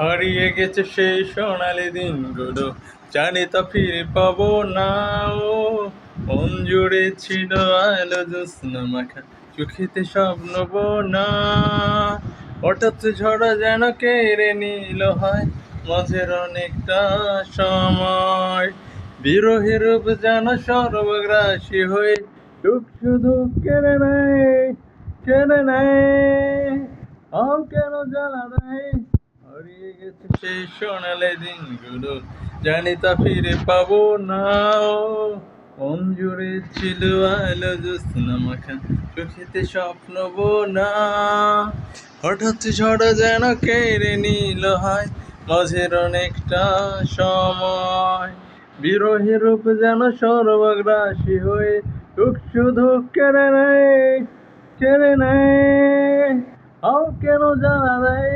হারিয়ে গেছে সেই সোনালি দিনগুলো, জানি তা ফিরে পাবো না। ও মন জুড়ে ছিল আলো জ্যোৎস্না মাখা, চোখেতে স্বপ্ন বোনা। হঠাৎ ঝড় যেন কেড়ে নিল হয় মাঝের অনেকটা সময়। বিরহের রূপ যেন সর্বগ্রাসী হয়ে সুখ শুধু কেড়ে নেয়, কেড়ে নেয়। আও কেন জ্বালা দেয়, হারিয়ে গেছে সেই সোনালি দিনগুলো, জানি তা ফিরে পাবো না। ও মন জুড়ে ছিল আলো জ্যোৎস্না মাখা, চোখেতে স্বপ্ন বোনা। হঠাৎ ঝড় যেন কেড়ে নিল হয় মাঝের অনেকটা সময়। বিরহের রূপ যেন সর্বগ্রাসী হয়ে সুখ শুধু কেড়ে নেয়, কেড়ে নেয়। আও কেন জ্বালা দেয়,